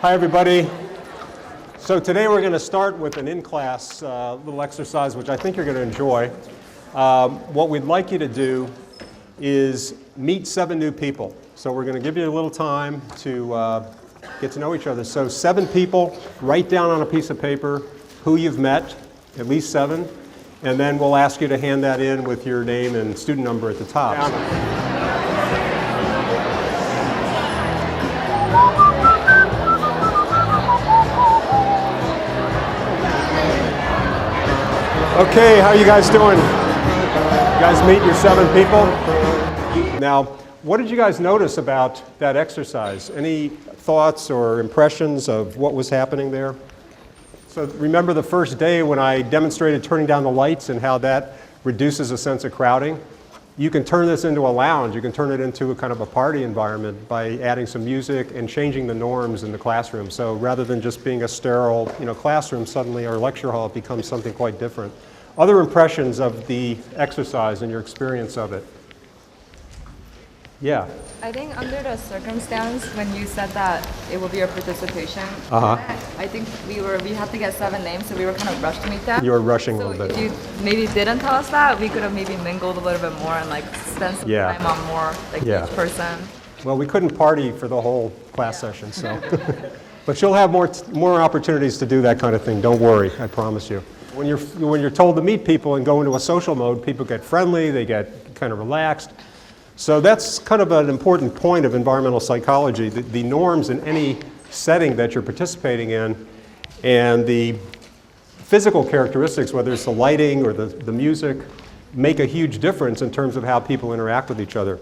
Hi, everybody. So today we're going to start with an in-class little exercise, which I think you're going to enjoy. What we'd like you to do is meet 7 new people. So we're going to give you a little time to get to know each other. So 7 people, write down on a piece of paper who you've met, at least 7, and then we'll ask you to hand that in with your name and student number at the top. Okay, how are you guys doing? You guys meet your 7 people? Now, what did you guys notice about that exercise? Any thoughts or impressions of what was happening there? So remember the first day when I demonstrated turning down the lights and how that reduces a sense of crowding? You can turn this into a lounge. You can turn it into a kind of a party environment by adding some music and changing the norms in the classroom. So rather than just being a sterile, classroom, suddenly our lecture hall becomes something quite different. Other impressions of the exercise and your experience of it? Yeah. I think under the circumstance, when you said that it would be a participation, I think we had to get 7 names, so we were kind of rushed to meet them. You were rushing a so little bit. If you maybe didn't tell us that, we could have maybe mingled a little bit more and spent some time on more each person. Well, we couldn't party for the whole class session, so. But you'll have more opportunities to do that kind of thing. Don't worry, I promise you. When you're told to meet people and go into a social mode, people get friendly, they get kind of relaxed. So that's kind of an important point of environmental psychology, the norms in any setting that you're participating in and the physical characteristics, whether it's the lighting or the music, make a huge difference in terms of how people interact with each other.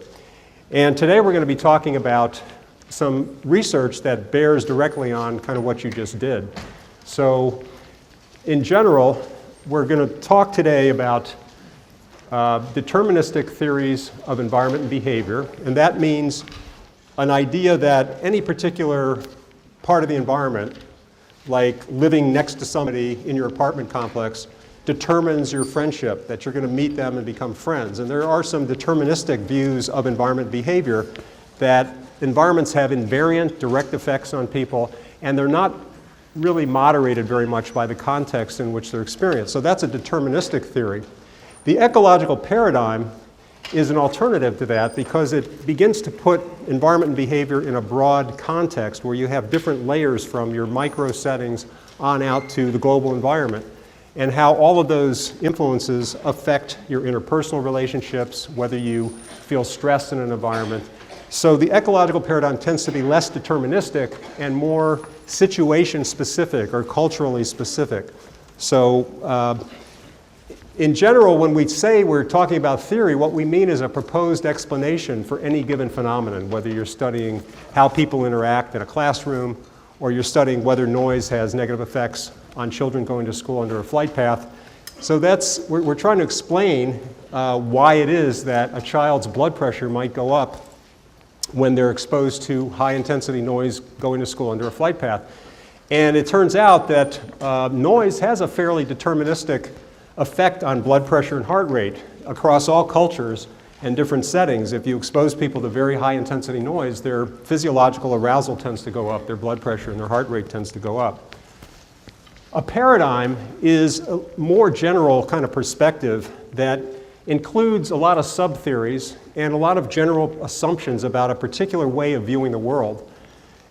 And today we're going to be talking about some research that bears directly on kind of what you just did. So in general, we're going to talk today about deterministic theories of environment and behavior, and that means an idea that any particular part of the environment, like living next to somebody in your apartment complex, determines your friendship, that you're going to meet them and become friends. And there are some deterministic views of environment behavior that environments have invariant direct effects on people, and they're not really moderated very much by the context in which they're experienced. So that's a deterministic theory. The ecological paradigm is an alternative to that because it begins to put environment and behavior in a broad context where you have different layers from your micro settings on out to the global environment and how all of those influences affect your interpersonal relationships, whether you feel stressed in an environment. So the ecological paradigm tends to be less deterministic and more situation specific or culturally specific. So in general, when we say we're talking about theory, what we mean is a proposed explanation for any given phenomenon, whether you're studying how people interact in a classroom or you're studying whether noise has negative effects on children going to school under a flight path. So we're trying to explain why it is that a child's blood pressure might go up when they're exposed to high intensity noise going to school under a flight path. And it turns out that noise has a fairly deterministic effect on blood pressure and heart rate across all cultures and different settings. If you expose people to very high intensity noise, their physiological arousal tends to go up, their blood pressure and their heart rate tends to go up. A paradigm is a more general kind of perspective that includes a lot of sub-theories and a lot of general assumptions about a particular way of viewing the world.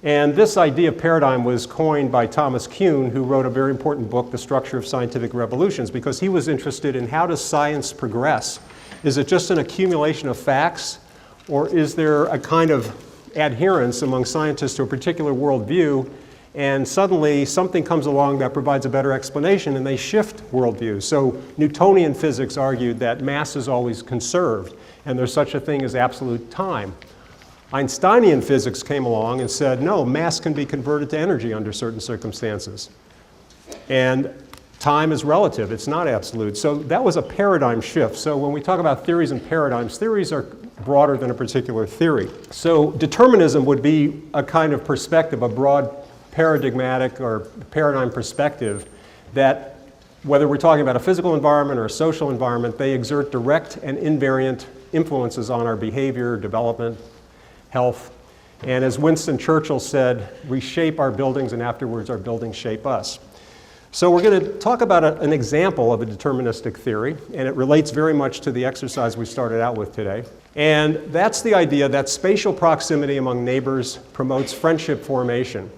And this idea of paradigm was coined by Thomas Kuhn, who wrote a very important book, The Structure of Scientific Revolutions, because he was interested in how does science progress? Is it just an accumulation of facts, or is there a kind of adherence among scientists to a particular worldview, and suddenly something comes along that provides a better explanation and they shift worldview? So Newtonian physics argued that mass is always conserved, and there's such a thing as absolute time. Einsteinian physics came along and said, no, mass can be converted to energy under certain circumstances. And time is relative, it's not absolute. So that was a paradigm shift. So when we talk about theories and paradigms, theories are broader than a particular theory. So determinism would be a kind of perspective, a broad paradigmatic or paradigm perspective that whether we're talking about a physical environment or a social environment, they exert direct and invariant influences on our behavior, development, health. And as Winston Churchill said, we shape our buildings and afterwards our buildings shape us. So we're going to talk about an example of a deterministic theory, and it relates very much to the exercise we started out with today. And that's the idea that spatial proximity among neighbors promotes friendship formation.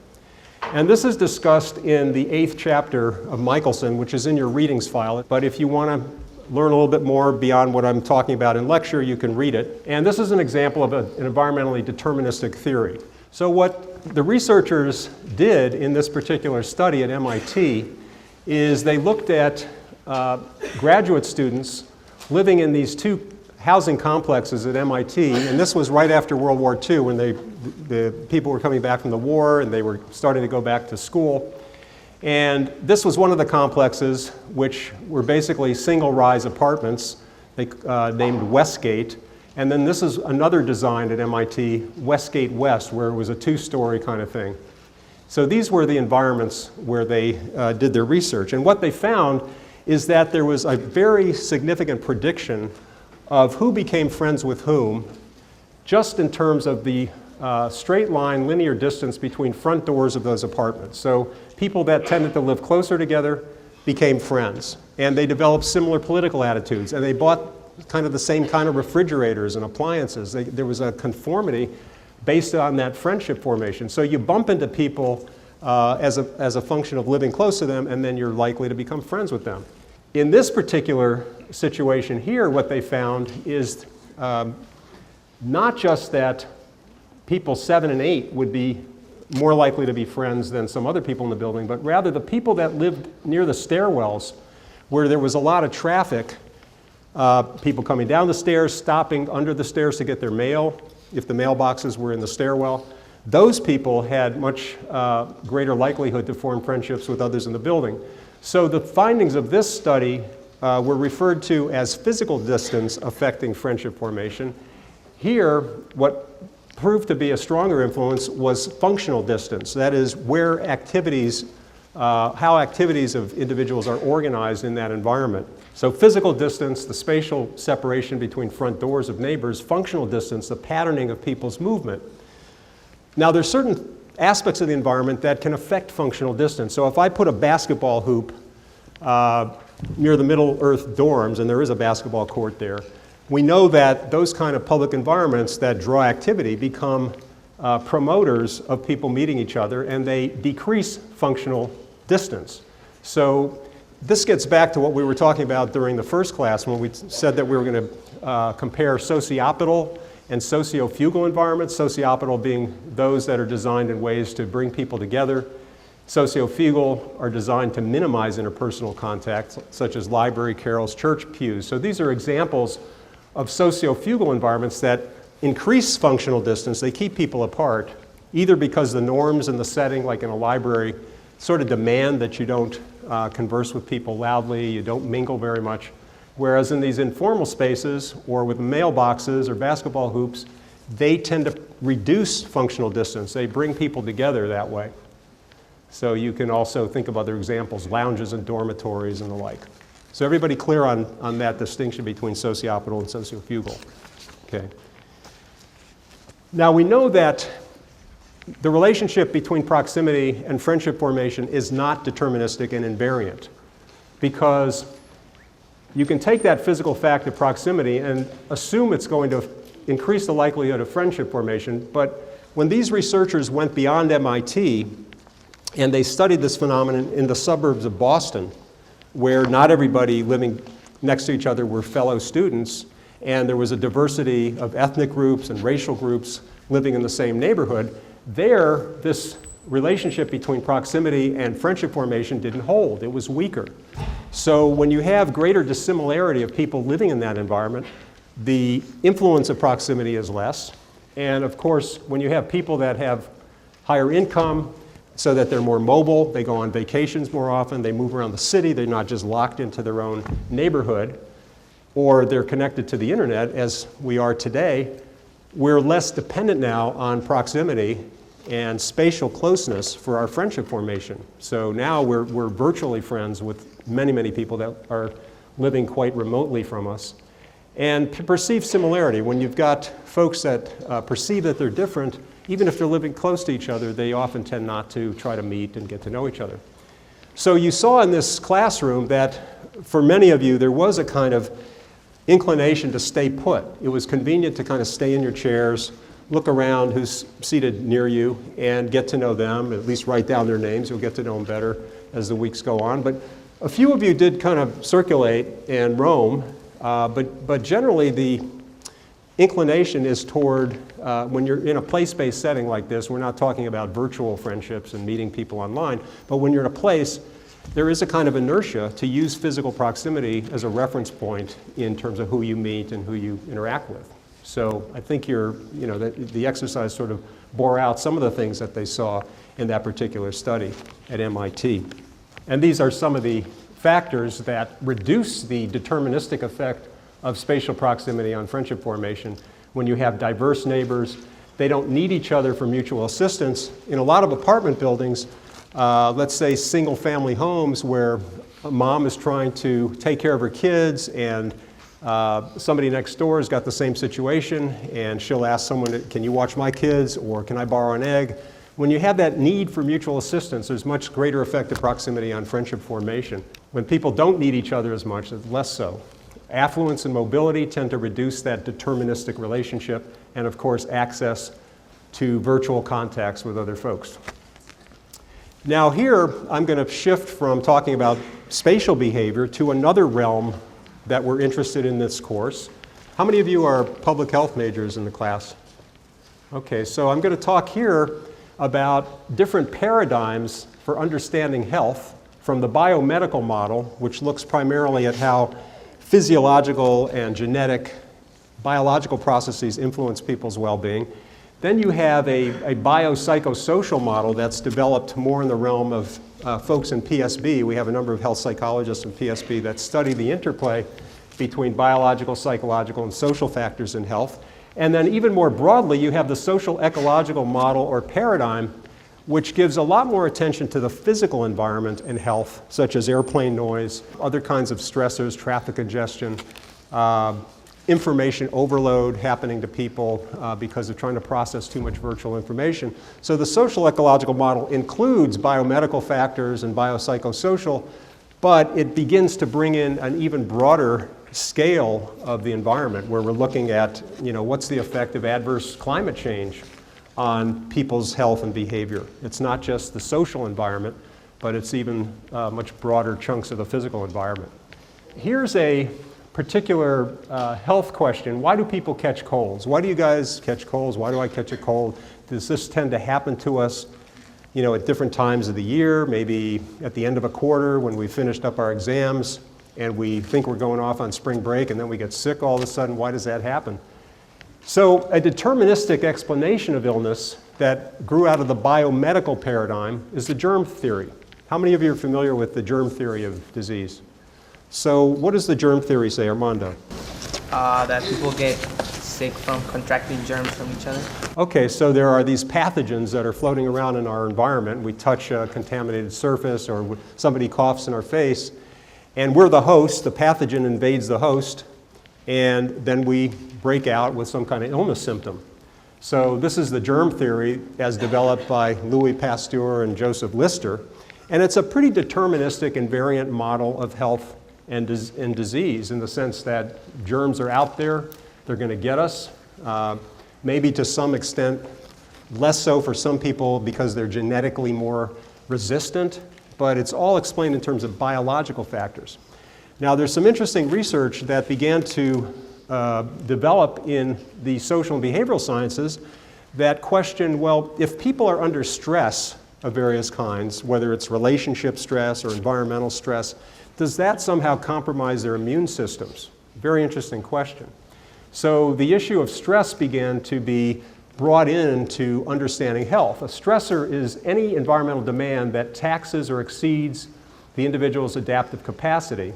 And this is discussed in the 8th chapter of Michelson, which is in your readings file. But if you want to learn a little bit more beyond what I'm talking about in lecture, you can read it. And this is an example of an environmentally deterministic theory. So what the researchers did in this particular study at MIT is they looked at graduate students living in these two housing complexes at MIT, and this was right after World War II when the people were coming back from the war and they were starting to go back to school. And this was one of the complexes, which were basically single-rise apartments named Westgate. And then this is another design at MIT, Westgate West, where it was a two-story kind of thing. So these were the environments where they did their research. And what they found is that there was a very significant prediction of who became friends with whom, just in terms of the straight line linear distance between front doors of those apartments. So people that tended to live closer together became friends. And they developed similar political attitudes. And they bought kind of the same kind of refrigerators and appliances. There was a conformity based on that friendship formation. So you bump into people as a function of living close to them, and then you're likely to become friends with them. In this particular situation here, what they found is not just that people 7 and 8 would be more likely to be friends than some other people in the building, but rather the people that lived near the stairwells where there was a lot of traffic, people coming down the stairs, stopping under the stairs to get their mail, if the mailboxes were in the stairwell, those people had much greater likelihood to form friendships with others in the building. So the findings of this study were referred to as physical distance affecting friendship formation. Here, what proved to be a stronger influence was functional distance. That is, where activities, how activities of individuals are organized in that environment. So physical distance, the spatial separation between front doors of neighbors; functional distance, the patterning of people's movement. Now there's certain aspects of the environment that can affect functional distance. So if I put a basketball hoop near the Middle Earth dorms, and there is a basketball court there, we know that those kind of public environments that draw activity become promoters of people meeting each other, and they decrease functional distance. So this gets back to what we were talking about during the first class when we said that we were going to compare sociopetal and sociofugal environments, sociopetal being those that are designed in ways to bring people together. Sociofugal are designed to minimize interpersonal contact, such as library carols, church pews. So these are examples of sociofugal environments that increase functional distance. They keep people apart, either because the norms in the setting, like in a library, sort of demand that you don't converse with people loudly, you don't mingle very much. Whereas in these informal spaces, or with mailboxes or basketball hoops, they tend to reduce functional distance. They bring people together that way. So you can also think of other examples, lounges and dormitories and the like. So everybody clear on that distinction between sociopetal and sociofugal? Okay. Now we know that the relationship between proximity and friendship formation is not deterministic and invariant, because you can take that physical fact of proximity and assume it's going to increase the likelihood of friendship formation. But when these researchers went beyond MIT and they studied this phenomenon in the suburbs of Boston, where not everybody living next to each other were fellow students, and there was a diversity of ethnic groups and racial groups living in the same neighborhood, there, this relationship between proximity and friendship formation didn't hold. It was weaker. So when you have greater dissimilarity of people living in that environment, the influence of proximity is less. And of course, when you have people that have higher income, so that they're more mobile, they go on vacations more often, they move around the city, they're not just locked into their own neighborhood, or they're connected to the internet, as we are today, we're less dependent now on proximity and spatial closeness for our friendship formation. So now we're virtually friends with many, many people that are living quite remotely from us. And perceived similarity, when you've got folks that perceive that they're different, even if they're living close to each other, they often tend not to try to meet and get to know each other. So you saw in this classroom that for many of you, there was a kind of inclination to stay put. It was convenient to kind of stay in your chairs, look around who's seated near you, and get to know them, at least write down their names. You'll get to know them better as the weeks go on. But a few of you did kind of circulate and roam, but generally the inclination is toward, when you're in a place-based setting like this, we're not talking about virtual friendships and meeting people online, but when you're in a place, there is a kind of inertia to use physical proximity as a reference point in terms of who you meet and who you interact with. So I think the exercise sort of bore out some of the things that they saw in that particular study at MIT. And these are some of the factors that reduce the deterministic effect of spatial proximity on friendship formation. When you have diverse neighbors, they don't need each other for mutual assistance. In a lot of apartment buildings, let's say single-family homes where a mom is trying to take care of her kids and somebody next door has got the same situation and she'll ask someone, can you watch my kids or can I borrow an egg? When you have that need for mutual assistance, there's much greater effective proximity on friendship formation. When people don't need each other as much, it's less so. Affluence and mobility tend to reduce that deterministic relationship, and of course access to virtual contacts with other folks. Now here, I'm going to shift from talking about spatial behavior to another realm that we're interested in this course. How many of you are public health majors in the class? Okay, so I'm going to talk here about different paradigms for understanding health from the biomedical model, which looks primarily at how physiological and genetic biological processes influence people's well-being. Then you have a biopsychosocial model that's developed more in the realm of folks in PSB. We have a number of health psychologists in PSB that study the interplay between biological, psychological, and social factors in health. And then even more broadly, you have the social ecological model or paradigm, which gives a lot more attention to the physical environment and health, such as airplane noise, other kinds of stressors, traffic congestion, information overload happening to people because they're trying to process too much virtual information. So the social ecological model includes biomedical factors and biopsychosocial, but it begins to bring in an even broader scale of the environment where we're looking at, what's the effect of adverse climate change on people's health and behavior. It's not just the social environment, but it's even much broader chunks of the physical environment. Here's a particular health question. Why do people catch colds? Why do you guys catch colds? Why do I catch a cold? Does this tend to happen to us, at different times of the year, maybe at the end of a quarter when we finished up our exams and we think we're going off on spring break and then we get sick all of a sudden? Why does that happen? So a deterministic explanation of illness that grew out of the biomedical paradigm is the germ theory. How many of you are familiar with the germ theory of disease? So what does the germ theory say, Armando? That people get sick from contracting germs from each other. Okay, so there are these pathogens that are floating around in our environment. We touch a contaminated surface or somebody coughs in our face, and we're the host. The pathogen invades the host, and then we break out with some kind of illness symptom. So this is the germ theory as developed by Louis Pasteur and Joseph Lister, and it's a pretty deterministic invariant model of health and disease in the sense that germs are out there, they're going to get us, maybe to some extent less so for some people because they're genetically more resistant, but it's all explained in terms of biological factors. Now there's some interesting research that began to develop in the social and behavioral sciences that question, well, if people are under stress of various kinds, whether it's relationship stress or environmental stress, does that somehow compromise their immune systems? Very interesting question. So the issue of stress began to be brought into understanding health. A stressor is any environmental demand that taxes or exceeds the individual's adaptive capacity.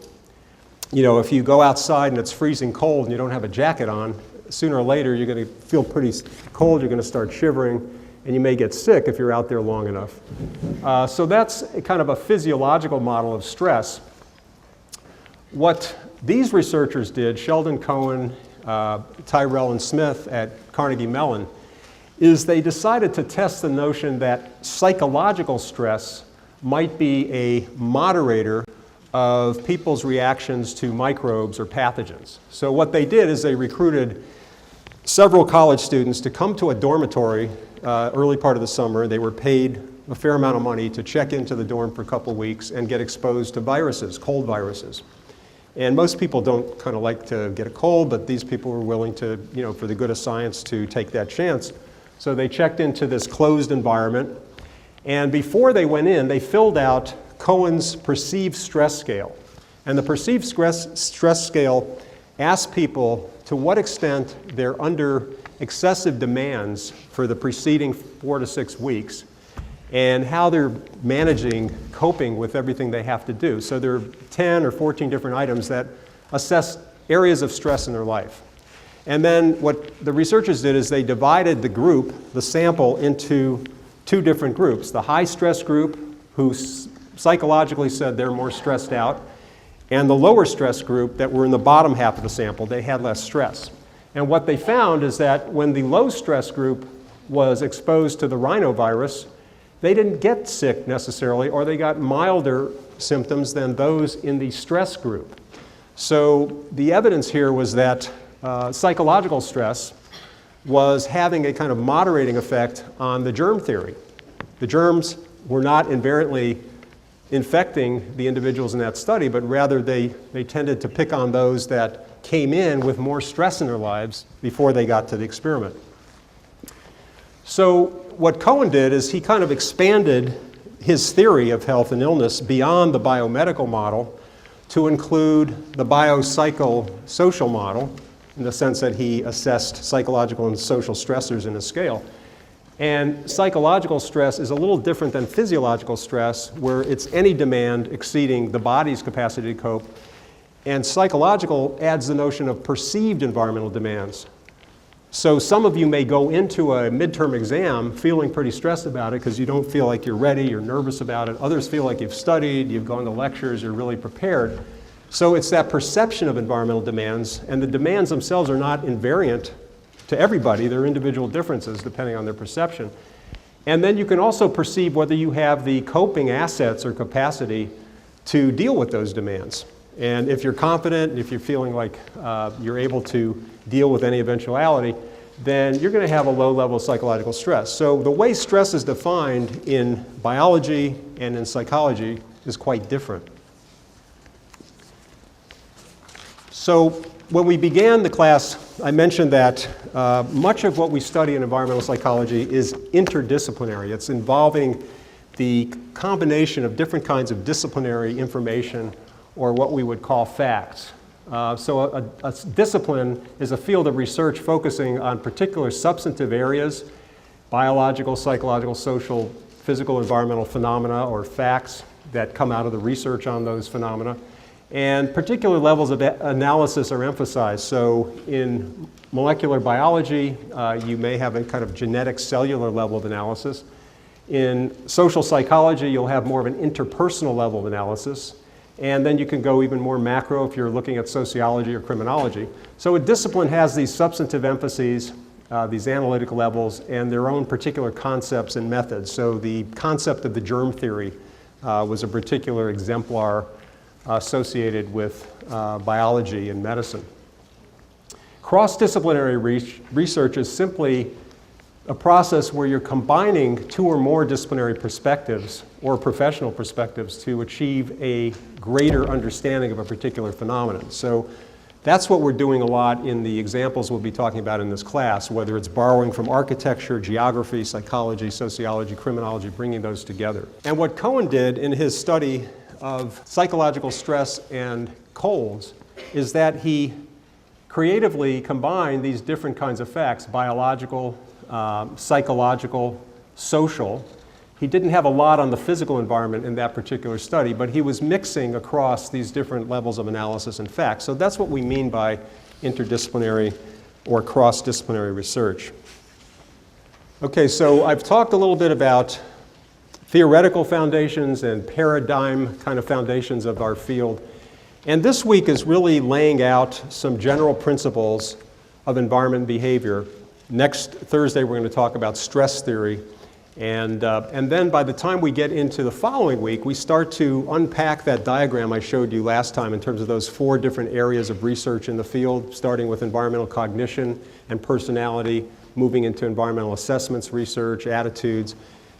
If you go outside and it's freezing cold and you don't have a jacket on, sooner or later you're going to feel pretty cold, you're going to start shivering, and you may get sick if you're out there long enough. So that's kind of a physiological model of stress. What these researchers did, Sheldon Cohen, Tyrell and Smith at Carnegie Mellon, is they decided to test the notion that psychological stress might be a moderator of people's reactions to microbes or pathogens. So what they did is they recruited several college students to come to a dormitory early part of the summer. They were paid a fair amount of money to check into the dorm for a couple weeks and get exposed to viruses, cold viruses. And most people don't kind of like to get a cold, but these people were willing to, you know, for the good of science, to take that chance. So they checked into this closed environment. And before they went in, they filled out Cohen's perceived stress scale. And the perceived stress scale asked people to what extent they're under excessive demands for the preceding 4 to 6 weeks and how they're managing, coping with everything they have to do. So there are 10 or 14 different items that assess areas of stress in their life. And then what the researchers did is they divided the group, the sample, into 2 different groups. The high stress group, who psychologically said they're more stressed out, and the lower stress group that were in the bottom half of the sample, they had less stress. And what they found is that when the low stress group was exposed to the rhinovirus, they didn't get sick necessarily, or they got milder symptoms than those in the stress group. So the evidence here was that psychological stress was having a kind of moderating effect on the germ theory. The germs were not invariantly infecting the individuals in that study, but rather they tended to pick on those that came in with more stress in their lives before they got to the experiment. So what Cohen did is he kind of expanded his theory of health and illness beyond the biomedical model to include the biopsychosocial model, in the sense that he assessed psychological and social stressors in a scale. And psychological stress is a little different than physiological stress, where it's any demand exceeding the body's capacity to cope. And psychological adds the notion of perceived environmental demands. So some of you may go into a midterm exam feeling pretty stressed about it because you don't feel like you're ready, you're nervous about it. Others feel like you've studied, you've gone to lectures, you're really prepared. So it's that perception of environmental demands, and the demands themselves are not invariant to everybody. There are individual differences depending on their perception. And then you can also perceive whether you have the coping assets or capacity to deal with those demands. And if you're confident, if you're feeling like you're able to deal with any eventuality, then you're going to have a low level of psychological stress. So the way stress is defined in biology and in psychology is quite different. So when we began the class, I mentioned that much of what we study in environmental psychology is interdisciplinary. It's involving the combination of different kinds of disciplinary information, or what we would call facts. So a discipline is a field of research focusing on particular substantive areas, biological, psychological, social, physical, environmental phenomena, or facts that come out of the research on those phenomena. And particular levels of analysis are emphasized. So in molecular biology, you may have a kind of genetic cellular level of analysis. In social psychology, you'll have more of an interpersonal level of analysis. And then you can go even more macro if you're looking at sociology or criminology. So a discipline has these substantive emphases, these analytic levels, and their own particular concepts and methods. So the concept of the germ theory was a particular exemplar associated with biology and medicine. Cross-disciplinary research is simply a process where you're combining 2 or more disciplinary perspectives or professional perspectives to achieve a greater understanding of a particular phenomenon. So that's what we're doing a lot in the examples we'll be talking about in this class, whether it's borrowing from architecture, geography, psychology, sociology, criminology, bringing those together. And what Cohen did in his study of psychological stress and colds is that he creatively combined these different kinds of facts, biological, psychological, social. He didn't have a lot on the physical environment in that particular study, but he was mixing across these different levels of analysis and facts. So that's what we mean by interdisciplinary or cross-disciplinary research. Okay, so I've talked a little bit about theoretical foundations and paradigm kind of foundations of our field. And this week is really laying out some general principles of environment behavior Next Thursday, we're going to talk about stress theory. And then by the time we get into the following week, we start to unpack that diagram I showed you last time in terms of those 4 different areas of research in the field, starting with environmental cognition and personality, moving into environmental assessments research, attitudes,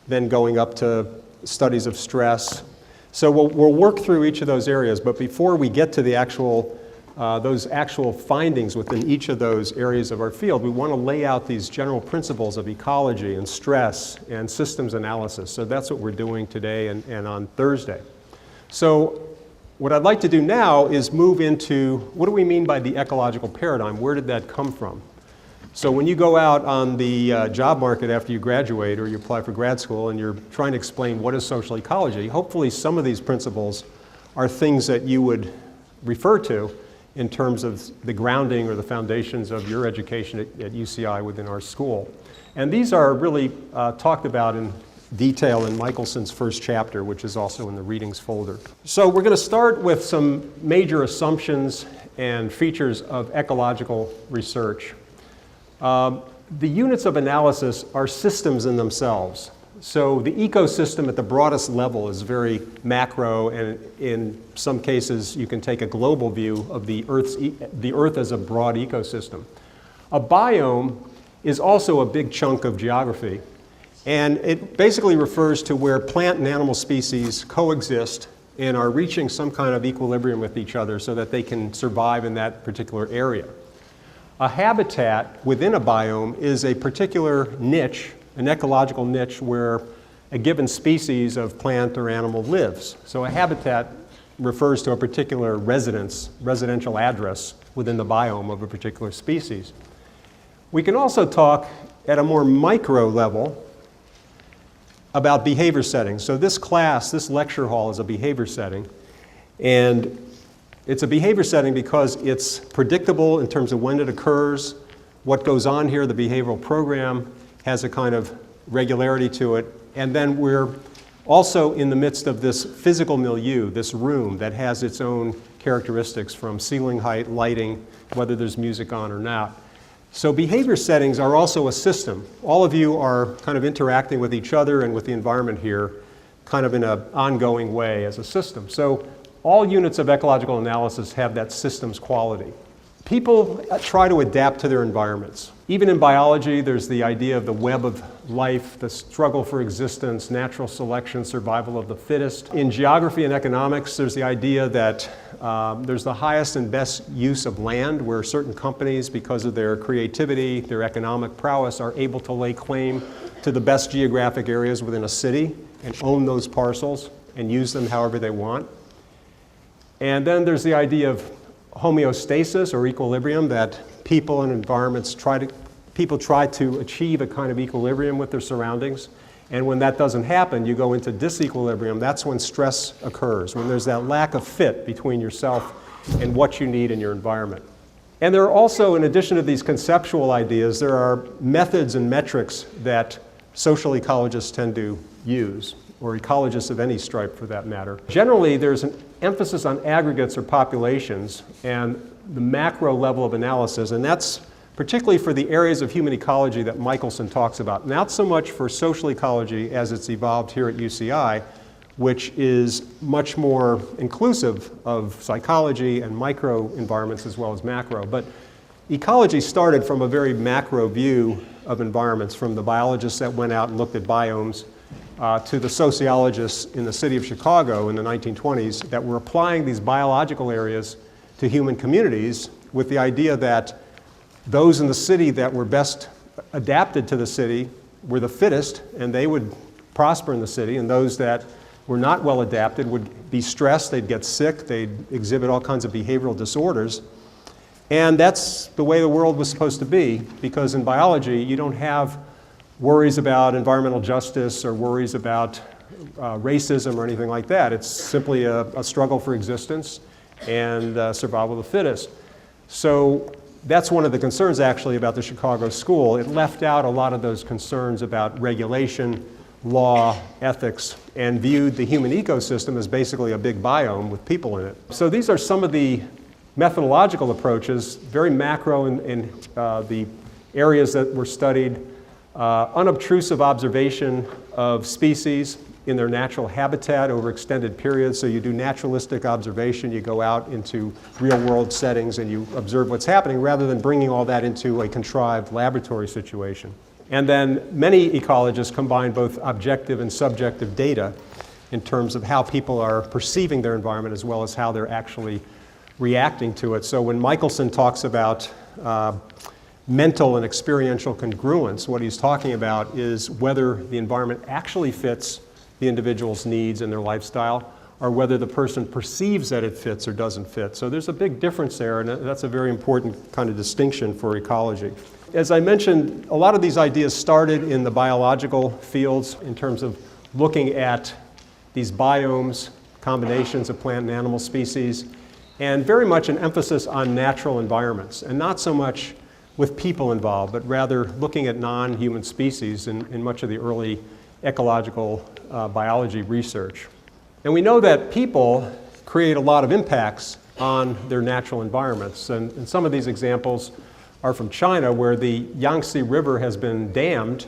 then going up to studies of stress. So we'll work through each of those areas, but before we get to the those actual findings within each of those areas of our field, we want to lay out these general principles of ecology and stress and systems analysis. So that's what we're doing today and on Thursday. So what I'd like to do now is move into what do we mean by the ecological paradigm? Where did that come from? So when you go out on the job market after you graduate or you apply for grad school and you're trying to explain what is social ecology, hopefully some of these principles are things that you would refer to in terms of the grounding or the foundations of your education at UCI within our school. And these are really talked about in detail in Michelson's first chapter, which is also in the readings folder. So we're going to start with some major assumptions and features of ecological research. The units of analysis are systems in themselves. So the ecosystem at the broadest level is very macro, and in some cases you can take a global view of the Earth as a broad ecosystem. A biome is also a big chunk of geography, and it basically refers to where plant and animal species coexist and are reaching some kind of equilibrium with each other so that they can survive in that particular area. A habitat within a biome is a particular niche, an ecological niche where a given species of plant or animal lives. So a habitat refers to a particular residential address within the biome of a particular species. We can also talk at a more micro level about behavior settings. So this class, this lecture hall is a behavior setting, and it's a behavior setting because it's predictable in terms of when it occurs, what goes on here, the behavioral program has a kind of regularity to it, and then we're also in the midst of this physical milieu, this room that has its own characteristics from ceiling height, lighting, whether there's music on or not. So behavior settings are also a system. All of you are kind of interacting with each other and with the environment here kind of in an ongoing way as a system. So all units of ecological analysis have that systems quality. People try to adapt to their environments. Even in biology, there's the idea of the web of life, the struggle for existence, natural selection, survival of the fittest. In geography and economics, there's the idea that there's the highest and best use of land, where certain companies, because of their creativity, their economic prowess, are able to lay claim to the best geographic areas within a city and own those parcels and use them however they want. And then there's the idea of homeostasis or equilibrium, that people and environments try to achieve a kind of equilibrium with their surroundings. And when that doesn't happen, you go into disequilibrium. That's when stress occurs, when there's that lack of fit between yourself and what you need in your environment. And there are also, in addition to these conceptual ideas, there are methods and metrics that social ecologists tend to use, or ecologists of any stripe for that matter. Generally, there's an emphasis on aggregates or populations and the macro level of analysis, and that's particularly for the areas of human ecology that Michelson talks about. Not so much for social ecology as it's evolved here at UCI, which is much more inclusive of psychology and micro environments as well as macro. But ecology started from a very macro view of environments, from the biologists that went out and looked at biomes to the sociologists in the city of Chicago in the 1920s that were applying these biological areas to human communities with the idea that those in the city that were best adapted to the city were the fittest, and they would prosper in the city, and those that were not well adapted would be stressed, they'd get sick, they'd exhibit all kinds of behavioral disorders. And that's the way the world was supposed to be, because in biology you don't have worries about environmental justice or worries about racism or anything like that. It's simply a struggle for existence and survival of the fittest. So that's one of the concerns actually about the Chicago school. It left out a lot of those concerns about regulation, law, ethics, and viewed the human ecosystem as basically a big biome with people in it. So these are some of the methodological approaches, very macro in the areas that were studied, unobtrusive observation of species in their natural habitat over extended periods. So you do naturalistic observation, you go out into real world settings and you observe what's happening rather than bringing all that into a contrived laboratory situation. And then many ecologists combine both objective and subjective data in terms of how people are perceiving their environment as well as how they're actually reacting to it. So when Michelson talks about mental and experiential congruence, what he's talking about is whether the environment actually fits the individual's needs and their lifestyle, or whether the person perceives that it fits or doesn't fit. So there's a big difference there, and that's a very important kind of distinction for ecology. As I mentioned, a lot of these ideas started in the biological fields in terms of looking at these biomes, combinations of plant and animal species, and very much an emphasis on natural environments, and not so much with people involved, but rather looking at non-human species in much of the early ecological biology research. And we know that people create a lot of impacts on their natural environments. And some of these examples are from China, where the Yangtze River has been dammed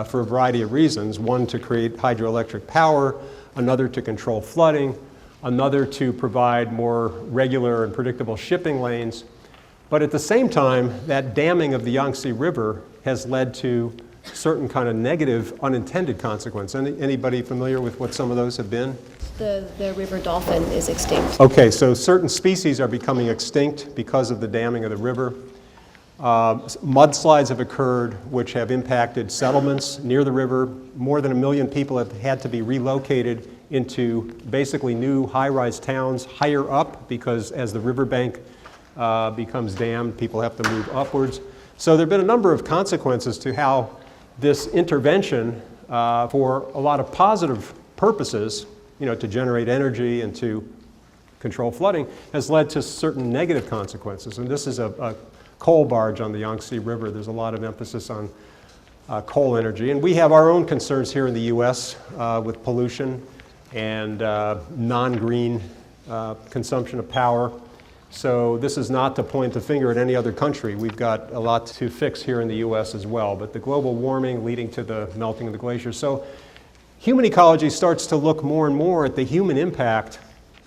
for a variety of reasons. One, to create hydroelectric power, another to control flooding, another to provide more regular and predictable shipping lanes. But at the same time, that damming of the Yangtze River has led to certain kind of negative unintended consequence. Anybody familiar with what some of those have been? The river dolphin is extinct. Okay, so certain species are becoming extinct because of the damming of the river. Mudslides have occurred which have impacted settlements near the river. More than 1 million people have had to be relocated into basically new high-rise towns higher up, because as the riverbank becomes dammed, people have to move upwards. So there have been a number of consequences to how this intervention for a lot of positive purposes, to generate energy and to control flooding, has led to certain negative consequences. And this is a coal barge on the Yangtze River. There's a lot of emphasis on coal energy. And we have our own concerns here in the US with pollution and non-green consumption of power. So this is not to point the finger at any other country. We've got a lot to fix here in the US as well, but the global warming leading to the melting of the glaciers. So human ecology starts to look more and more at the human impact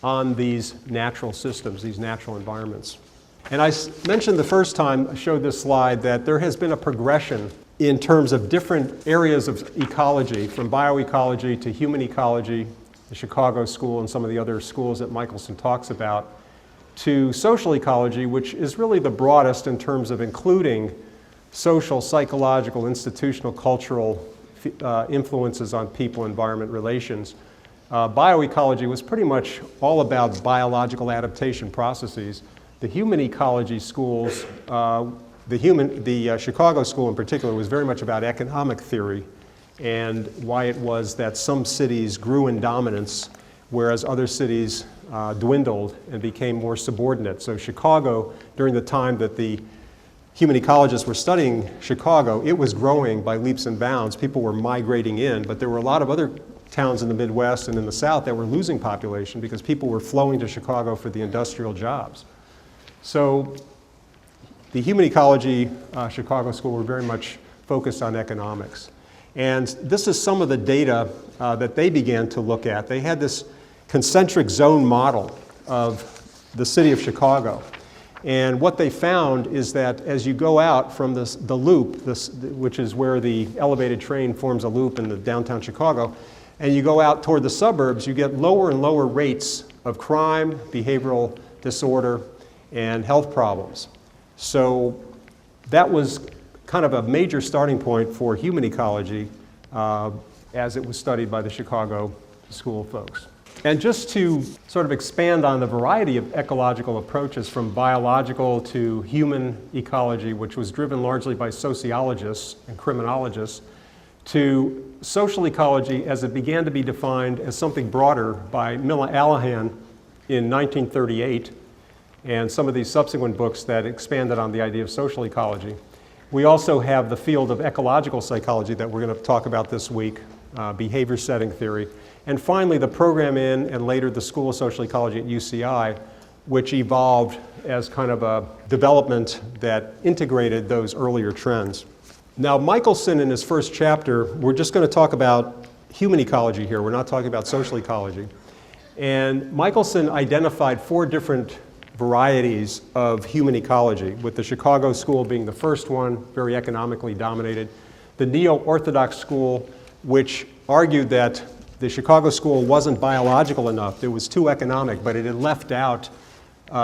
on these natural systems, these natural environments. And I mentioned the first time I showed this slide that there has been a progression in terms of different areas of ecology, from bioecology to human ecology, the Chicago School and some of the other schools that Michelson talks about, to social ecology, which is really the broadest in terms of including social, psychological, institutional, cultural influences on people-environment relations. Bioecology was pretty much all about biological adaptation processes. The human ecology schools, the Chicago School in particular, was very much about economic theory and why it was that some cities grew in dominance, whereas other cities dwindled and became more subordinate. So Chicago, during the time that the human ecologists were studying Chicago, it was growing by leaps and bounds. People were migrating in, but there were a lot of other towns in the Midwest and in the South that were losing population because people were flowing to Chicago for the industrial jobs. So the human ecology Chicago School were very much focused on economics. And this is some of the data that they began to look at. They had this concentric zone model of the city of Chicago. And what they found is that as you go out from the loop, which is where the elevated train forms a loop in the downtown Chicago, and you go out toward the suburbs, you get lower and lower rates of crime, behavioral disorder, and health problems. So that was kind of a major starting point for human ecology as it was studied by the Chicago School folks. And just to sort of expand on the variety of ecological approaches, from biological to human ecology, which was driven largely by sociologists and criminologists, to social ecology as it began to be defined as something broader by Milla Allahan in 1938, and some of these subsequent books that expanded on the idea of social ecology. We also have the field of ecological psychology that we're going to talk about this week, behavior setting theory. And finally, the program in and later the School of Social Ecology at UCI, which evolved as kind of a development that integrated those earlier trends. Now, Michelson, in his first chapter, we're just going to talk about human ecology here. We're not talking about social ecology. And Michelson identified 4 different varieties of human ecology, with the Chicago school being the first one, very economically dominated. The neo-orthodox school, which argued that the Chicago school wasn't biological enough, it was too economic, but it had left out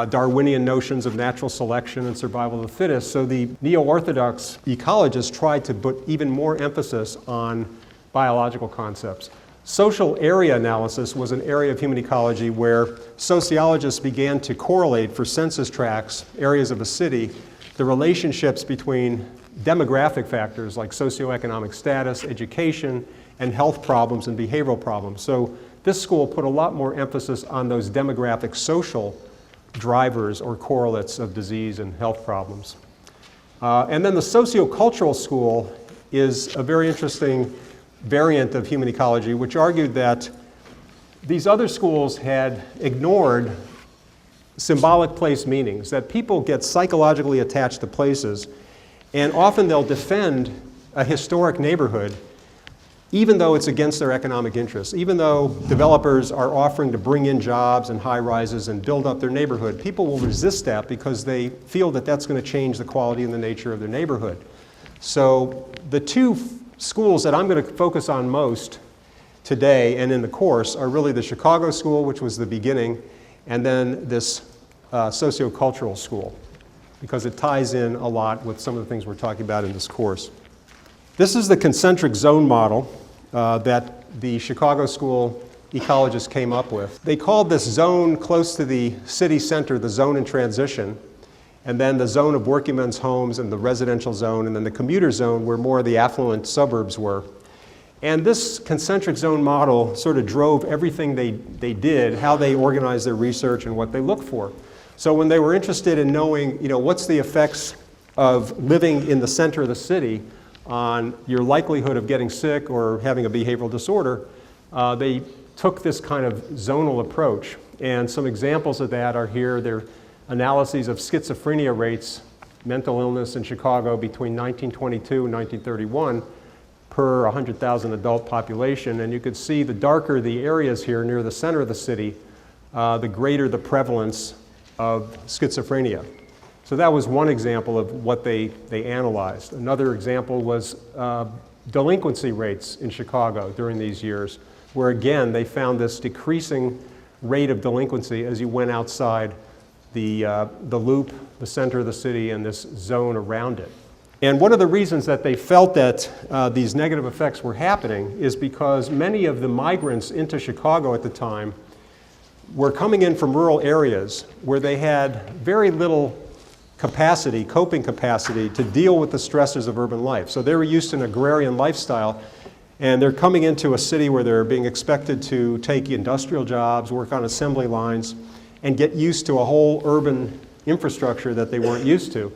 Darwinian notions of natural selection and survival of the fittest. So the neo-orthodox ecologists tried to put even more emphasis on biological concepts. Social area analysis was an area of human ecology where sociologists began to correlate for census tracts, areas of a city, the relationships between demographic factors like socioeconomic status, education, and health problems and behavioral problems. So this school put a lot more emphasis on those demographic social drivers or correlates of disease and health problems. And then the sociocultural school is a very interesting variant of human ecology, which argued that these other schools had ignored symbolic place meanings, that people get psychologically attached to places, and often they'll defend a historic neighborhood even though it's against their economic interests. Even though developers are offering to bring in jobs and high rises and build up their neighborhood, people will resist that because they feel that that's going to change the quality and the nature of their neighborhood. So the 2 schools that I'm going to focus on most today and in the course are really the Chicago school, which was the beginning, and then this sociocultural school, because it ties in a lot with some of the things we're talking about in this course. This is the concentric zone model that the Chicago school ecologists came up with. They called this zone close to the city center the zone in transition, and then the zone of working men's homes and the residential zone, and then the commuter zone where more of the affluent suburbs were. And this concentric zone model sort of drove everything they did, how they organized their research and what they looked for. So when they were interested in knowing, what's the effects of living in the center of the city on your likelihood of getting sick or having a behavioral disorder, they took this kind of zonal approach. And some examples of that are here. They're analyses of schizophrenia rates, mental illness in Chicago between 1922 and 1931 per 100,000 adult population. And you could see the darker the areas here near the center of the city, the greater the prevalence of schizophrenia. So that was one example of what they analyzed. Another example was delinquency rates in Chicago during these years, where again they found this decreasing rate of delinquency as you went outside the loop, the center of the city, and this zone around it. And one of the reasons that they felt that these negative effects were happening is because many of the migrants into Chicago at the time were coming in from rural areas where they had very little capacity, coping capacity, to deal with the stressors of urban life. So they were used to an agrarian lifestyle, and they're coming into a city where they're being expected to take industrial jobs, work on assembly lines, and get used to a whole urban infrastructure that they weren't used to.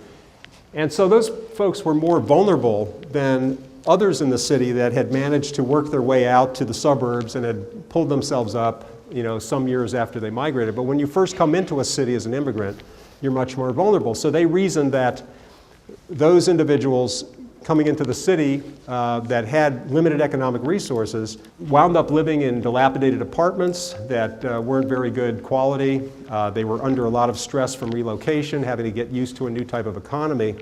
And so those folks were more vulnerable than others in the city that had managed to work their way out to the suburbs and had pulled themselves up, some years after they migrated. But when you first come into a city as an immigrant, you're much more vulnerable. So they reasoned that those individuals coming into the city that had limited economic resources wound up living in dilapidated apartments that weren't very good quality. They were under a lot of stress from relocation, having to get used to a new type of economy.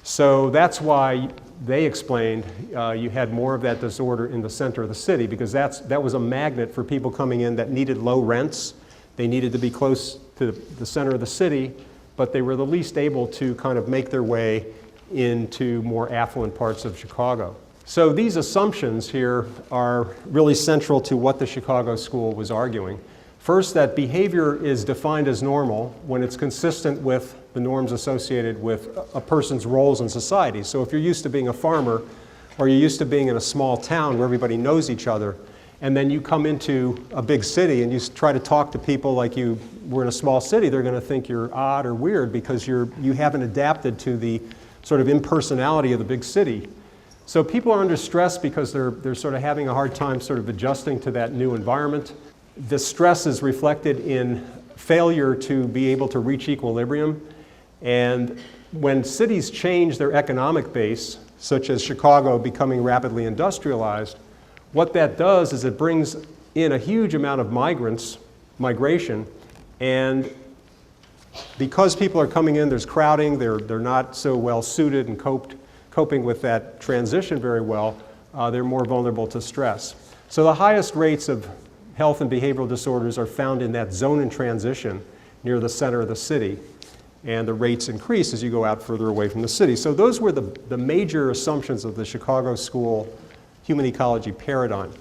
So that's why they explained you had more of that disorder in the center of the city, because that was a magnet for people coming in that needed low rents. They needed to be close to the center of the city, but they were the least able to kind of make their way into more affluent parts of Chicago. So these assumptions here are really central to what the Chicago school was arguing. First, that behavior is defined as normal when it's consistent with the norms associated with a person's roles in society. So if you're used to being a farmer, or you're used to being in a small town where everybody knows each other, and then you come into a big city and you try to talk to people like you were in a small city, they're going to think you're odd or weird because you haven't adapted to the sort of impersonality of the big city. So people are under stress because they're sort of having a hard time sort of adjusting to that new environment. The stress is reflected in failure to be able to reach equilibrium. And when cities change their economic base, such as Chicago becoming rapidly industrialized, what that does is it brings in a huge amount of migration, and because people are coming in, there's crowding, they're not so well suited and coping with that transition very well, they're more vulnerable to stress. So the highest rates of health and behavioral disorders are found in that zone in transition near the center of the city. And the rates increase as you go out further away from the city. So those were the major assumptions of the Chicago School human ecology paradigm.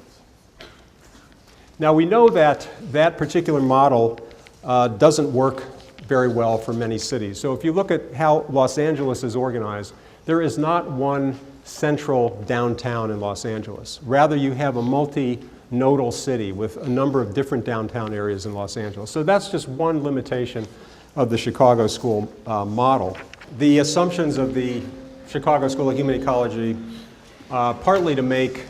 Now we know that that particular model doesn't work very well for many cities. So if you look at how Los Angeles is organized, there is not one central downtown in Los Angeles. Rather, you have a multi-nodal city with a number of different downtown areas in Los Angeles. So that's just one limitation of the Chicago School model. The assumptions of the Chicago School of Human Ecology, partly to make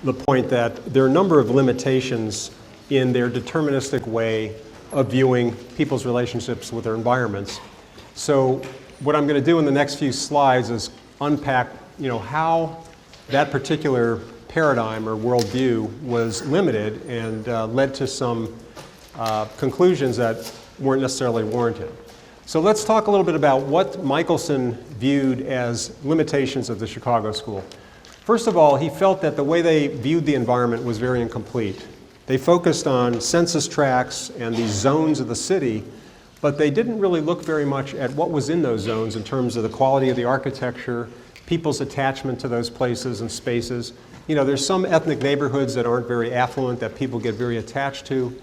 the point that there are a number of limitations in their deterministic way of viewing people's relationships with their environments. So what I'm going to do in the next few slides is unpack, how that particular paradigm or worldview was limited and led to some conclusions that weren't necessarily warranted. So let's talk a little bit about what Michelson viewed as limitations of the Chicago School. First of all, he felt that the way they viewed the environment was very incomplete. They focused on census tracts and these zones of the city, but they didn't really look very much at what was in those zones in terms of the quality of the architecture, people's attachment to those places and spaces. There's some ethnic neighborhoods that aren't very affluent that people get very attached to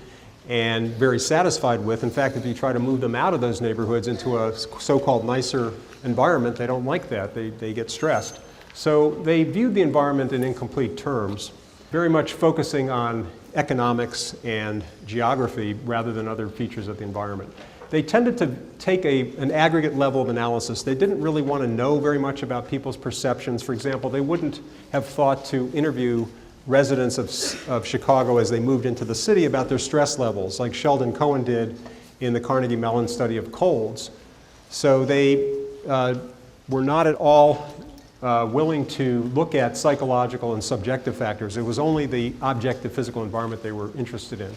and very satisfied with. In fact, if you try to move them out of those neighborhoods into a so-called nicer environment, they don't like that. They get stressed. So they viewed the environment in incomplete terms, very much focusing on economics and geography rather than other features of the environment. They tended to take an aggregate level of analysis. They didn't really want to know very much about people's perceptions. For example, they wouldn't have thought to interview residents of Chicago as they moved into the city about their stress levels, like Sheldon Cohen did in the Carnegie Mellon study of colds. So they were not at all willing to look at psychological and subjective factors. It was only the objective physical environment they were interested in.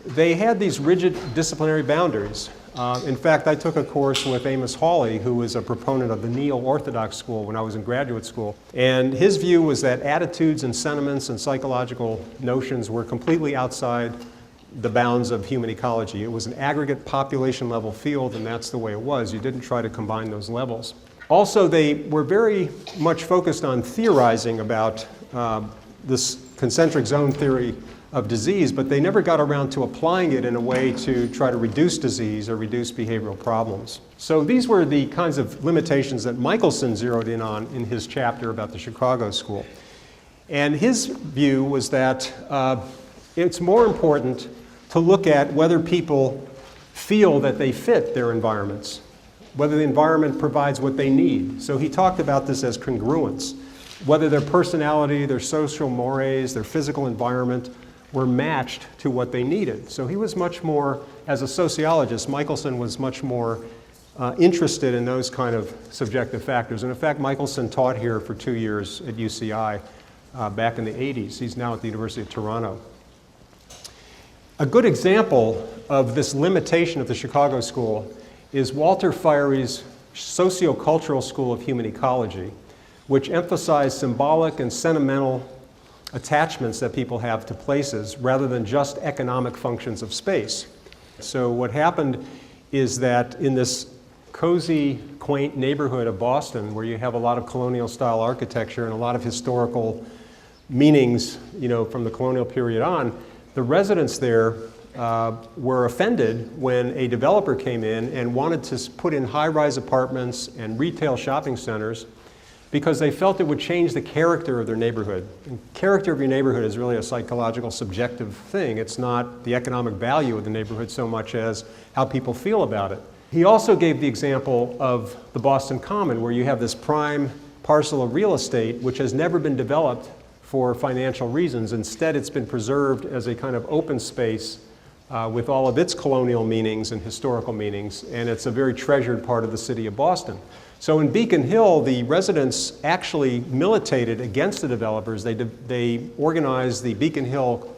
They had these rigid disciplinary boundaries. In fact, I took a course with Amos Hawley, who was a proponent of the neo-orthodox school when I was in graduate school. And his view was that attitudes and sentiments and psychological notions were completely outside the bounds of human ecology. It was an aggregate population level field, and that's the way it was. You didn't try to combine those levels. Also, they were very much focused on theorizing about this concentric zone theory of disease, but they never got around to applying it in a way to try to reduce disease or reduce behavioral problems. So these were the kinds of limitations that Michelson zeroed in on in his chapter about the Chicago School. And his view was that it's more important to look at whether people feel that they fit their environments, whether the environment provides what they need. So he talked about this as congruence, whether their personality, their social mores, their physical environment were matched to what they needed. So he was much more, as a sociologist, Michelson was much more interested in those kind of subjective factors. And in fact, Michelson taught here for 2 years at UCI back in the 80s. He's now at the University of Toronto. A good example of this limitation of the Chicago School is Walter Fiery's Sociocultural School of Human Ecology, which emphasized symbolic and sentimental attachments that people have to places rather than just economic functions of space. So what happened is that in this cozy, quaint neighborhood of Boston, where you have a lot of colonial style architecture and a lot of historical meanings, from the colonial period on, the residents there were offended when a developer came in and wanted to put in high-rise apartments and retail shopping centers because they felt it would change the character of their neighborhood. And character of your neighborhood is really a psychological, subjective thing. It's not the economic value of the neighborhood so much as how people feel about it. He also gave the example of the Boston Common, where you have this prime parcel of real estate which has never been developed for financial reasons. Instead, it's been preserved as a kind of open space with all of its colonial meanings and historical meanings, and it's a very treasured part of the city of Boston. So in Beacon Hill, the residents actually militated against the developers. They organized the Beacon Hill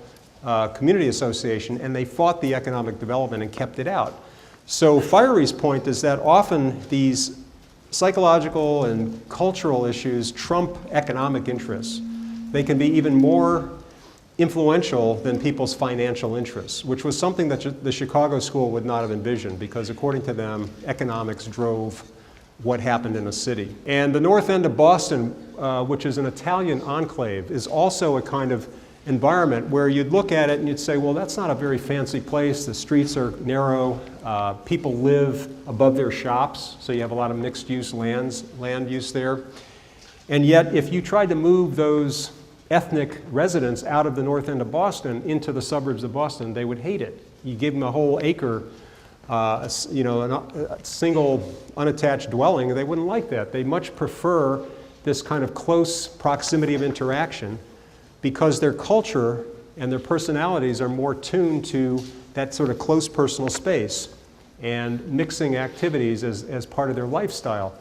Community Association, and they fought the economic development and kept it out. So Fiery's point is that often these psychological and cultural issues trump economic interests. They can be even more influential than people's financial interests, which was something that the Chicago School would not have envisioned, because according to them, economics drove what happened in a city. And the north end of Boston, which is an Italian enclave, is also a kind of environment where you'd look at it and you'd say, well, that's not a very fancy place. The streets are narrow. People live above their shops, so you have a lot of mixed-use land use there. And yet, if you tried to move those ethnic residents out of the north end of Boston into the suburbs of Boston, they would hate it. You give them a whole acre, a single unattached dwelling, they wouldn't like that. They much prefer this kind of close proximity of interaction, because their culture and their personalities are more tuned to that sort of close personal space and mixing activities as part of their lifestyle.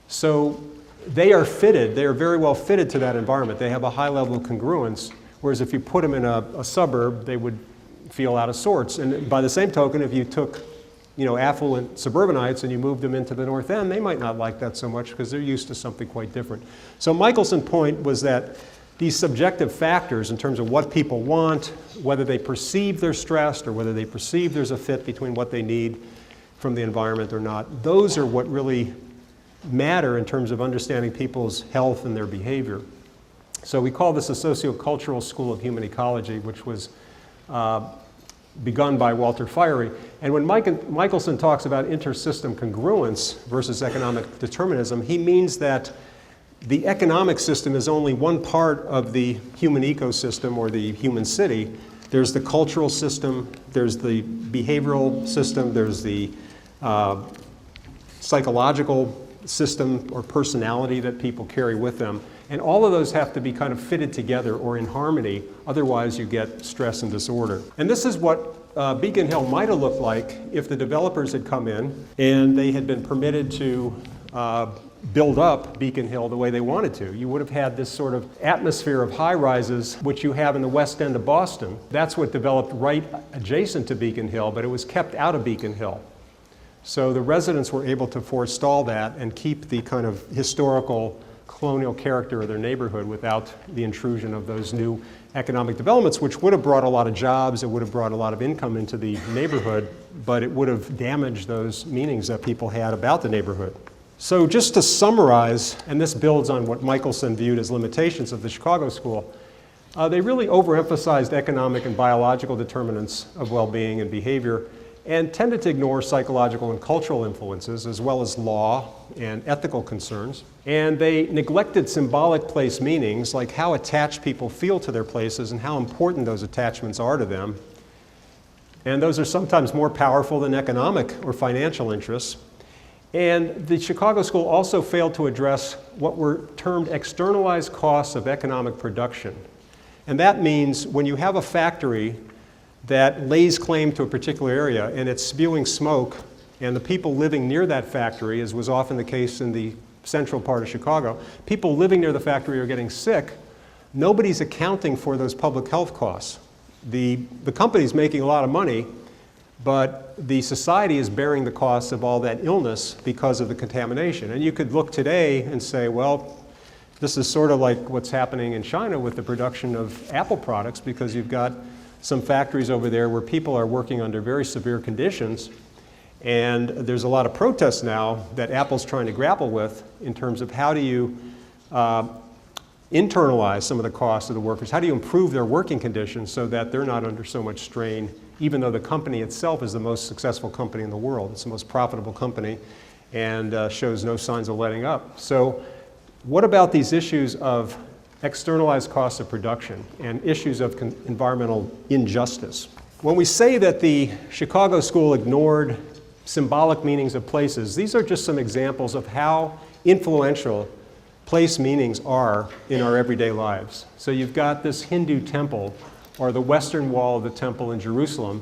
So they are very well fitted to that environment. They have a high level of congruence, whereas if you put them in a suburb, they would feel out of sorts. And by the same token, if you took affluent suburbanites and you moved them into the north end, they might not like that so much because they're used to something quite different. So Michelson's point was that these subjective factors in terms of what people want, whether they perceive they're stressed or whether they perceive there's a fit between what they need from the environment or not, those are what really matter in terms of understanding people's health and their behavior. So we call this a Sociocultural School of Human Ecology, which was begun by Walter Fiery. And when Michelson talks about intersystem congruence versus economic determinism, he means that the economic system is only one part of the human ecosystem or the human city. There's the cultural system, there's the behavioral system, there's the psychological system or personality that people carry with them. And all of those have to be kind of fitted together or in harmony, otherwise you get stress and disorder. And this is what Beacon Hill might have looked like if the developers had come in and they had been permitted to build up Beacon Hill the way they wanted to. You would have had this sort of atmosphere of high-rises, which you have in the west end of Boston. That's what developed right adjacent to Beacon Hill, but it was kept out of Beacon Hill. So the residents were able to forestall that and keep the kind of historical colonial character of their neighborhood without the intrusion of those new economic developments, which would have brought a lot of jobs, it would have brought a lot of income into the neighborhood, but it would have damaged those meanings that people had about the neighborhood. So just to summarize, and this builds on what Michelson viewed as limitations of the Chicago School, they really overemphasized economic and biological determinants of well-being and behavior and tended to ignore psychological and cultural influences as well as law and ethical concerns. And they neglected symbolic place meanings, like how attached people feel to their places and how important those attachments are to them. And those are sometimes more powerful than economic or financial interests. And the Chicago School also failed to address what were termed externalized costs of economic production. And that means when you have a factory that lays claim to a particular area and it's spewing smoke, and the people living near that factory, as was often the case in the central part of Chicago, people living near the factory are getting sick, nobody's accounting for those public health costs. The company's making a lot of money, but the society is bearing the costs of all that illness because of the contamination. And you could look today and say, well, this is sort of like what's happening in China with the production of Apple products, because you've got some factories over there where people are working under very severe conditions. And there's a lot of protests now that Apple's trying to grapple with in terms of how do you internalize some of the costs of the workers? How do you improve their working conditions so that they're not under so much strain, even though the company itself is the most successful company in the world? It's the most profitable company and shows no signs of letting up. So what about these issues of externalized costs of production and issues of environmental injustice? When we say that the Chicago School ignored symbolic meanings of places, these are just some examples of how influential place meanings are in our everyday lives. So you've got this Hindu temple, or the western wall of the temple in Jerusalem,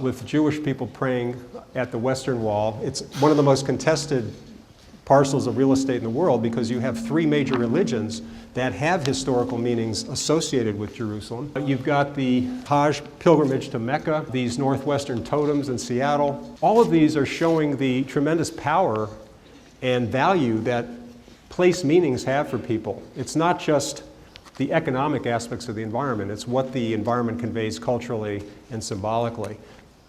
with Jewish people praying at the Western Wall. It's one of the most contested parcels of real estate in the world because you have three major religions that have historical meanings associated with Jerusalem. You've got the Hajj pilgrimage to Mecca, these northwestern totems in Seattle. All of these are showing the tremendous power and value that place meanings have for people. It's not just the economic aspects of the environment, it's what the environment conveys culturally and symbolically.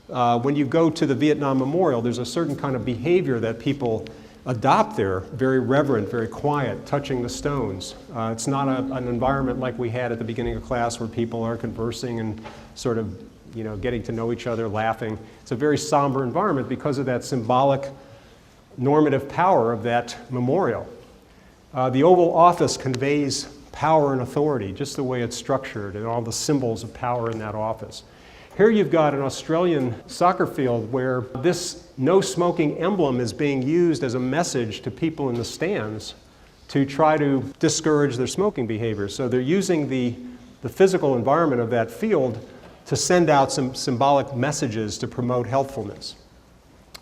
When you go to the Vietnam Memorial, there's a certain kind of behavior that people adopt there, very reverent, very quiet, touching the stones. It's not an environment like we had at the beginning of class where people are conversing and sort of, getting to know each other, laughing. It's a very somber environment because of that symbolic normative power of that memorial. The Oval Office conveys power and authority, just the way it's structured and all the symbols of power in that office. Here you've got an Australian soccer field where this no smoking emblem is being used as a message to people in the stands to try to discourage their smoking behavior. So they're using the physical environment of that field to send out some symbolic messages to promote healthfulness.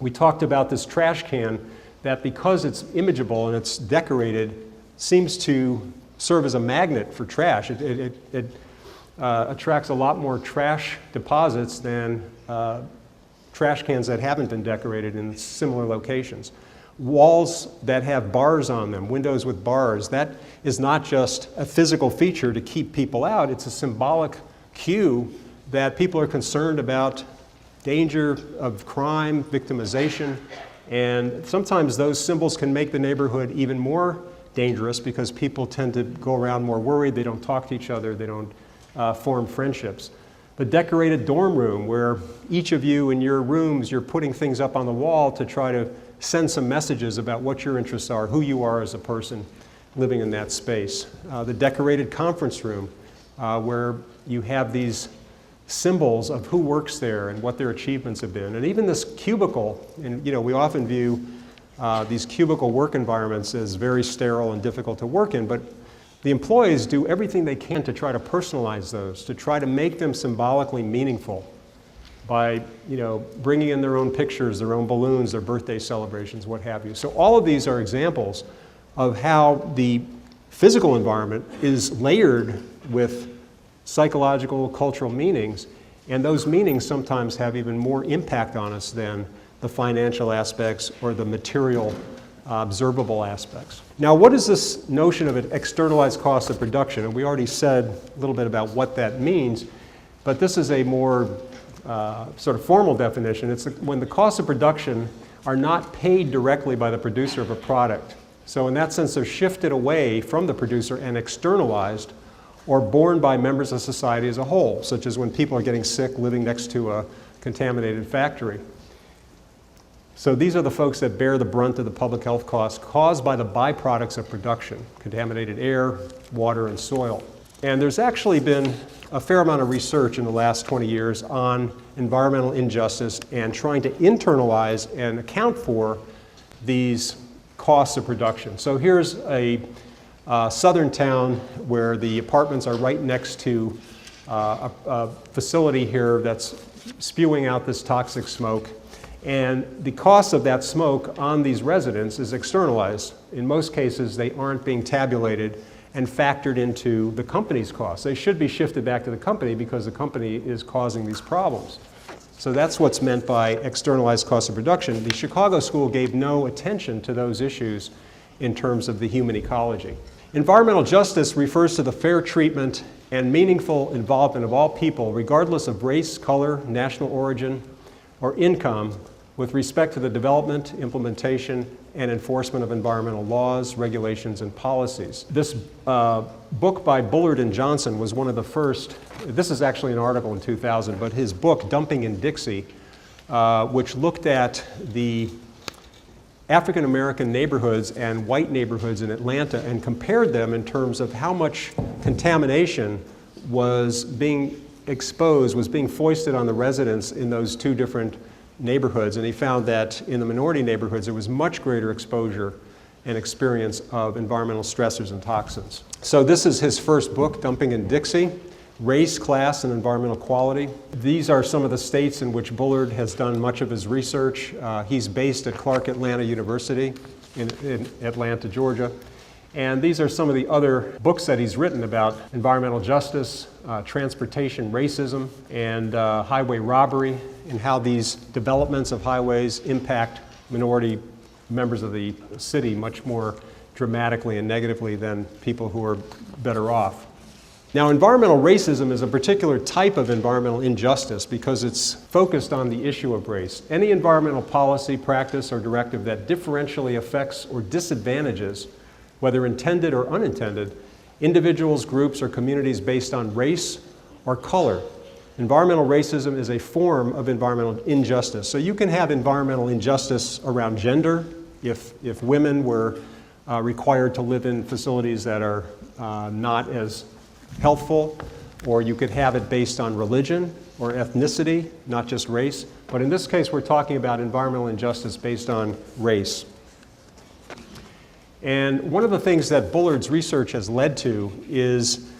We talked about this trash can that because it's imageable and it's decorated seems to serve as a magnet for trash. It attracts a lot more trash deposits than trash cans that haven't been decorated in similar locations. Walls that have bars on them, windows with bars, that is not just a physical feature to keep people out, it's a symbolic cue that people are concerned about danger of crime, victimization, and sometimes those symbols can make the neighborhood even more dangerous because people tend to go around more worried, they don't talk to each other, they don't form friendships. The decorated dorm room where each of you in your rooms, you're putting things up on the wall to try to send some messages about what your interests are, who you are as a person living in that space. The decorated conference room where you have these symbols of who works there and what their achievements have been. And even this cubicle, and we often view these cubicle work environments as very sterile and difficult to work in, but the employees do everything they can to try to personalize those, to try to make them symbolically meaningful by bringing in their own pictures, their own balloons, their birthday celebrations, what have you. So all of these are examples of how the physical environment is layered with psychological, cultural meanings, and those meanings sometimes have even more impact on us than the financial aspects or the material observable aspects. Now, what is this notion of an externalized cost of production? And we already said a little bit about what that means, but this is a more sort of formal definition. It's when the costs of production are not paid directly by the producer of a product. So in that sense, they're shifted away from the producer and externalized or borne by members of society as a whole, such as when people are getting sick living next to a contaminated factory. So these are the folks that bear the brunt of the public health costs caused by the byproducts of production, contaminated air, water, and soil. And there's actually been a fair amount of research in the last 20 years on environmental injustice and trying to internalize and account for these costs of production. So here's a southern town where the apartments are right next to a facility here that's spewing out this toxic smoke. And the cost of that smoke on these residents is externalized. In most cases, they aren't being tabulated and factored into the company's costs. They should be shifted back to the company because the company is causing these problems. So that's what's meant by externalized cost of production. The Chicago School gave no attention to those issues in terms of the human ecology. Environmental justice refers to the fair treatment and meaningful involvement of all people, regardless of race, color, national origin, or income, with respect to the development, implementation, and enforcement of environmental laws, regulations, and policies. This book by Bullard and Johnson was one of the first. This is actually an article in 2000, but his book, Dumping in Dixie, which looked at the African American neighborhoods and white neighborhoods in Atlanta and compared them in terms of how much contamination was being exposed, was being foisted on the residents in those two different neighborhoods. And he found that in the minority neighborhoods, there was much greater exposure and experience of environmental stressors and toxins. So this is his first book, Dumping in Dixie. race, class, and environmental quality. These are some of the states in which Bullard has done much of his research. He's based at Clark Atlanta University in Atlanta, Georgia. And these are some of the other books that he's written about environmental justice, transportation racism, and highway robbery, and how these developments of highways impact minority members of the city much more dramatically and negatively than people who are better off. Now, environmental racism is a particular type of environmental injustice because it's focused on the issue of race. Any environmental policy, practice, or directive that differentially affects or disadvantages, whether intended or unintended, individuals, groups, or communities based on race or color. Environmental racism is a form of environmental injustice. So you can have environmental injustice around gender if women were required to live in facilities that are not as healthful, or you could have it based on religion or ethnicity, not just race. But in this case, we're talking about environmental injustice based on race. And one of the things that Bullard's research has led to is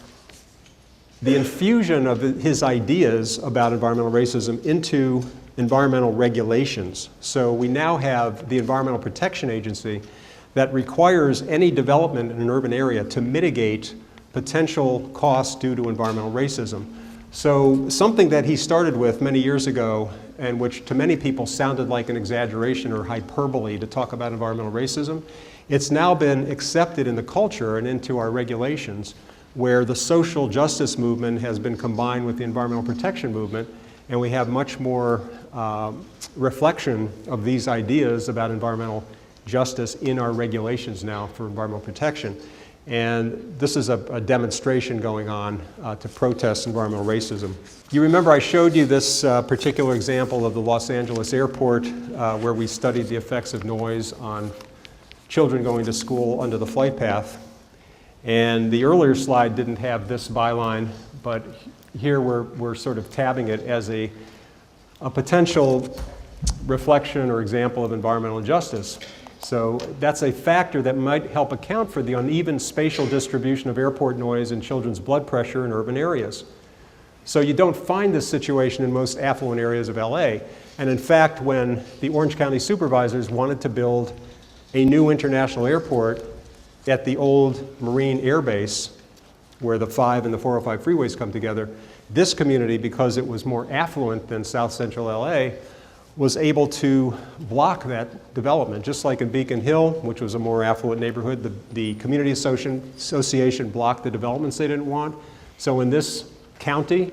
the infusion of his ideas about environmental racism into environmental regulations. So we now have the Environmental Protection Agency that requires any development in an urban area to mitigate potential costs due to environmental racism. So something that he started with many years ago, and which to many people sounded like an exaggeration or hyperbole to talk about environmental racism, it's now been accepted in the culture and into our regulations, where the social justice movement has been combined with the environmental protection movement, and we have much more reflection of these ideas about environmental justice in our regulations now for environmental protection. And this is a demonstration going on to protest environmental racism. You remember I showed you this particular example of the Los Angeles airport where we studied the effects of noise on children going to school under the flight path. And the earlier slide didn't have this byline, but here we're sort of tabbing it as a potential reflection or example of environmental injustice. So that's a factor that might help account for the uneven spatial distribution of airport noise and children's blood pressure in urban areas. So you don't find this situation in most affluent areas of LA. And in fact, when the Orange County supervisors wanted to build a new international airport at the old Marine Air Base, where the 5 and the 405 freeways come together, this community, because it was more affluent than South Central LA, was able to block that development. Just like in Beacon Hill, which was a more affluent neighborhood, the community association blocked the developments they didn't want. So in this county,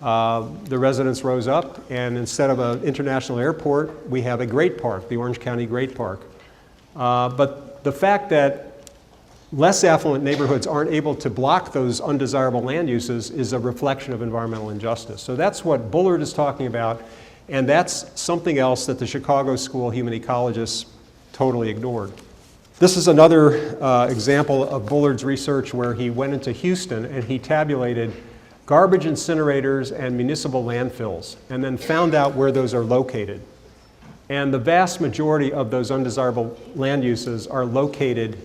the residents rose up, and instead of an international airport, we have a great park, the Orange County Great Park. But the fact that less affluent neighborhoods aren't able to block those undesirable land uses is a reflection of environmental injustice. So that's what Bullard is talking about, and that's something else that the Chicago School human ecologists totally ignored. This is another example of Bullard's research where he went into Houston and he tabulated garbage incinerators and municipal landfills, and then found out where those are located. And the vast majority of those undesirable land uses are located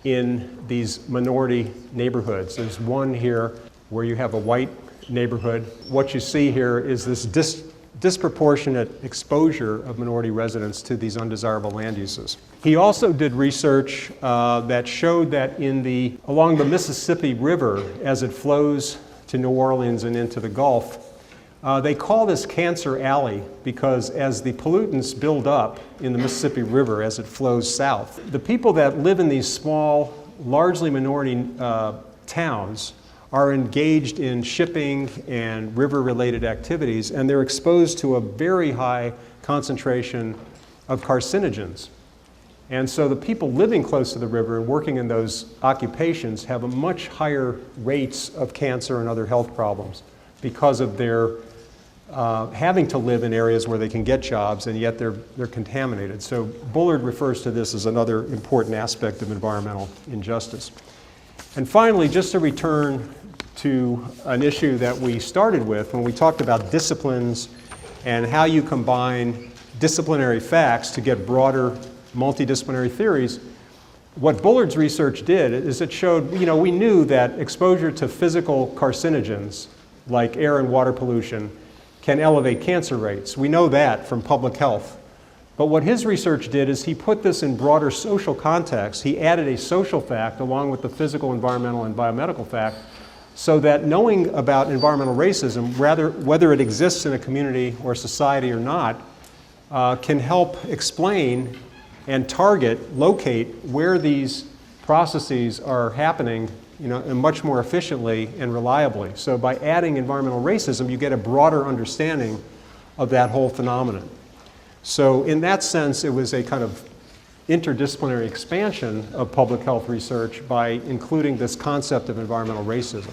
in these minority neighborhoods. There's one here where you have a white neighborhood. What you see here is this disproportionate exposure of minority residents to these undesirable land uses. He also did research that showed that along the Mississippi River, as it flows to New Orleans and into the Gulf, they call this Cancer Alley because as the pollutants build up in the Mississippi River as it flows south, the people that live in these small, largely minority towns are engaged in shipping and river-related activities, and they're exposed to a very high concentration of carcinogens. And so the people living close to the river and working in those occupations have a much higher rates of cancer and other health problems because of their having to live in areas where they can get jobs, and yet they're contaminated. So Bullard refers to this as another important aspect of environmental injustice. And finally, just to return to an issue that we started with when we talked about disciplines and how you combine disciplinary facts to get broader multidisciplinary theories, what Bullard's research did is it showed, we knew that exposure to physical carcinogens like air and water pollution, can elevate cancer rates. We know that from public health. But what his research did is he put this in broader social context. He added a social fact along with the physical, environmental, and biomedical fact, so that knowing about environmental racism, whether it exists in a community or society or not, can help explain and target, locate where these processes are happening, and much more efficiently and reliably. So by adding environmental racism, you get a broader understanding of that whole phenomenon. So in that sense, it was a kind of interdisciplinary expansion of public health research by including this concept of environmental racism.